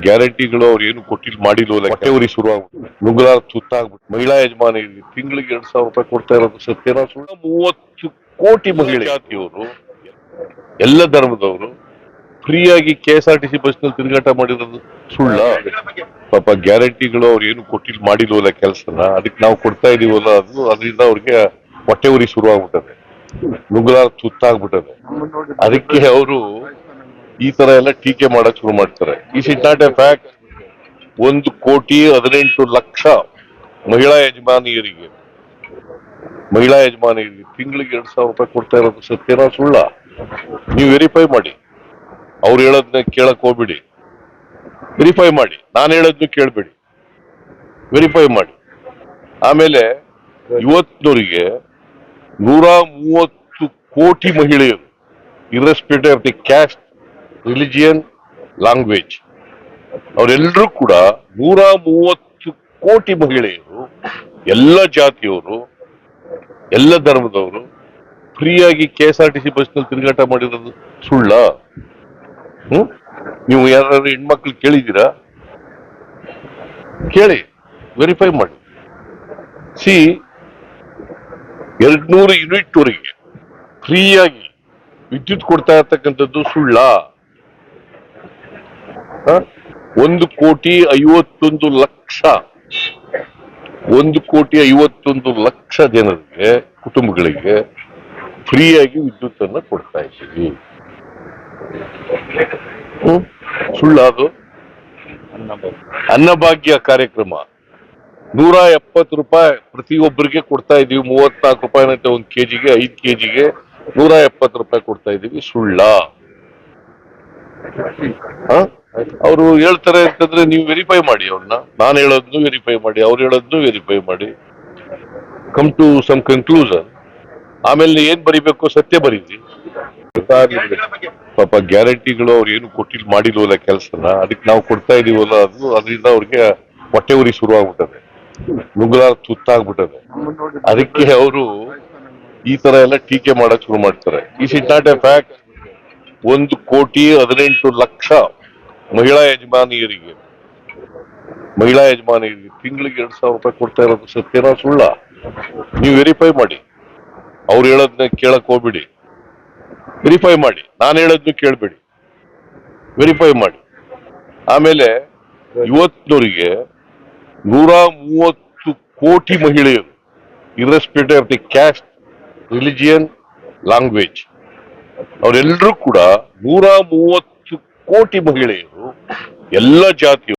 ಗ್ಯಾರಂಟಿಗಳು ಅವ್ರು ಏನು ಕೊಟ್ಟಿಲ್ಲ ಮಾಡಿಲ್ವಲ್ಲ, ಹೊಟ್ಟೆವರಿ ಶುರು ಆಗ್ಬಿಟ್ಟು ನುಗ್ಗಲಾರ ತುತ್ತಾಗ್ಬಿಟ್ಟು ಮಹಿಳಾ ಯಜಮಾನಿಗೆ ತಿಂಗಳಿಗೆ 2,000 ರೂಪಾಯಿ ಕೊಡ್ತಾ ಇರೋದು ಸತ್ಯನ ಸುಳ್ಳು? 30 ಕೋಟಿ ಮಹಿಳೆ ಜಾತಿಯವರು, ಎಲ್ಲ ಧರ್ಮದವರು ಫ್ರೀಯಾಗಿ KSRTC ಬಸ್ ನಲ್ಲಿ ತಿರುಗಾಟ ಮಾಡಿರೋದು ಸುಳ್ಳ? ಪಾಪ ಗ್ಯಾರಂಟಿಗಳು ಅವ್ರು ಏನು ಕೊಟ್ಟಿಲ್ಲ ಮಾಡಿಲ್ವಲ್ಲ ಕೆಲಸನ, ಅದಕ್ಕೆ ನಾವು ಕೊಡ್ತಾ ಇದೀವಲ್ಲ, ಅದರಿಂದ ಅವ್ರಿಗೆ ಹೊಟ್ಟೆವರಿ ಶುರು ಆಗ್ಬಿಟ್ಟದೆ, ನುಗ್ಗಲಾರ ತುತ್ತಾಗ್ಬಿಟ್ಟದೆ. ಅದಕ್ಕೆ ಅವರು ಈ ತರ ಎಲ್ಲ ಟೀಕೆ ಮಾಡಕ್ ಶುರು ಮಾಡ್ತಾರೆ. Is it not A fact? 1,18,00,000 ಮಹಿಳಾ ಯಜಮಾನಿಯರಿಗೆ ತಿಂಗಳಿಗೆ 2,000 ರೂಪಾಯಿ ಕೊಡ್ತಾ ಇರೋದು ಸತ್ಯನ ಸುಳ್ಳ? ನೀವು ವೆರಿಫೈ ಮಾಡಿ. ಅವ್ರು ಹೇಳೋದನ್ನ ಕೇಳಕ್ ಹೋಗ್ಬಿಡಿ, ವೆರಿಫೈ ಮಾಡಿ. ನಾನು ಹೇಳೋದ್ನು ಕೇಳ್ಬೇಡಿ, ವೆರಿಫೈ ಮಾಡಿ. ಆಮೇಲೆ ಇವತ್ತಿನವರಿಗೆ 130 ಕೋಟಿ ಮಹಿಳೆಯರು, irrespective of the caste, religion, language, ಅವರೆಲ್ಲರೂ ಕೂಡ 130 ಕೋಟಿ ಮಹಿಳೆಯರು, ಎಲ್ಲ ಜಾತಿಯವರು, ಎಲ್ಲ ಧರ್ಮದವರು ಫ್ರೀಯಾಗಿ KSRTC ಬಸ್ ನಲ್ಲಿ ತಿರುಗಾಟ ಮಾಡಿರೋದು ಸುಳ್ಳ? ನೀವು ಯಾರು ಹೆಣ್ಮಕ್ಳು ಕೇಳಿದ್ದೀರಾ? ಕೇಳಿ, ವೆರಿಫೈ ಮಾಡಿ. 200 ಯೂನಿಟ್ ವರೆಗೆ ಫ್ರೀಯಾಗಿ ವಿದ್ಯುತ್ ಕೊಡ್ತಾ ಇರ್ತಕ್ಕಂಥದ್ದು ಸುಳ್ಳ? 1,51,00,000 ಜನರಿಗೆ, ಕುಟುಂಬಗಳಿಗೆ ಫ್ರೀಯಾಗಿ ವಿದ್ಯುತ್ ಅನ್ನ ಕೊಡ್ತಾ ಇದ್ದೀವಿ. ಸುಳ್ಳ ಅದು? ಅನ್ನಭಾಗ್ಯ ಕಾರ್ಯಕ್ರಮ 170 ರೂಪಾಯಿ ಪ್ರತಿಯೊಬ್ಬರಿಗೆ ಕೊಡ್ತಾ ಇದೀವಿ. 34 ರೂಪಾಯಿನಂತೆ 1 ಕೆಜಿಗೆ, 5 ಕೆಜಿಗೆ 170 ರೂಪಾಯಿ ಕೊಡ್ತಾ ಇದೀವಿ. ಸುಳ್ಳ? ಅವರು ಹೇಳ್ತಾರೆ ಅಂತಂದ್ರೆ ನೀವು ವೆರಿಫೈ ಮಾಡಿ. ಅವ್ರನ್ನ, ನಾನು ಹೇಳೋದ್ನು ವೆರಿಫೈ ಮಾಡಿ, ಅವ್ರು ಹೇಳೋದ್ನು ವೆರಿಫೈ ಮಾಡಿ, ಕಮ್ ಟು ಸಮ್ ಕನ್ಕ್ಲೂಷನ್. ಆಮೇಲೆ ಏನ್ ಬರಿಬೇಕು ಸತ್ಯ ಬರೀರಿ. ಪಾಪ ಗ್ಯಾರಂಟಿಗಳು ಅವ್ರು ಏನು ಕೊಟ್ಟಿಲ್ಲ ಮಾಡಿಲ್ವಲ್ಲ ಕೆಲಸನ, ಅದಕ್ಕೆ ನಾವು ಕೊಡ್ತಾ ಇದೀವಲ್ಲ, ಅದರಿಂದ ಅವ್ರಿಗೆ ಹೊಟ್ಟೆವರಿ ಶುರು ಆಗ್ಬಿಟ್ಟದೆ, ನುಗ್ಗಲಾರ ತುತ್ತಾಗ್ಬಿಟ್ಟದೆ. ಅದಕ್ಕೆ ಅವರು ಈ ತರ ಎಲ್ಲ ಟೀಕೆ ಮಾಡಕ್ ಶುರು ಮಾಡ್ತಾರೆ. Is it not A fact? 1,18,00,000 ಮಹಿಳಾ ಯಜಮಾನಿಯರಿಗೆ ತಿಂಗಳಿಗೆ 2,000 ರೂಪಾಯಿ ಕೊಡ್ತಾ ಇರೋದು ಸತ್ಯನ ಸುಳ್ಳ? ನೀವು ವೆರಿಫೈ ಮಾಡಿ. ಅವ್ರು ಹೇಳೋದನ್ನ ಕೇಳಕ್ ಹೋಗ್ಬಿಡಿ, ವೆರಿಫೈ ಮಾಡಿ. ನಾನು ಹೇಳೋದ್ನು ಕೇಳ್ಬೇಡಿ, ವೆರಿಫೈ ಮಾಡಿ. ಆಮೇಲೆ ಇವತ್ತಿನವರಿಗೆ 130 ಕೋಟಿ ಮಹಿಳೆಯರು, irrespective of the caste, religion, language, ಅವರೆಲ್ಲರೂ ಕೂಡ 130 ಕೋಟಿ ಮಹಿಳೆಯರು, ಎಲ್ಲ ಜಾತಿಯವರು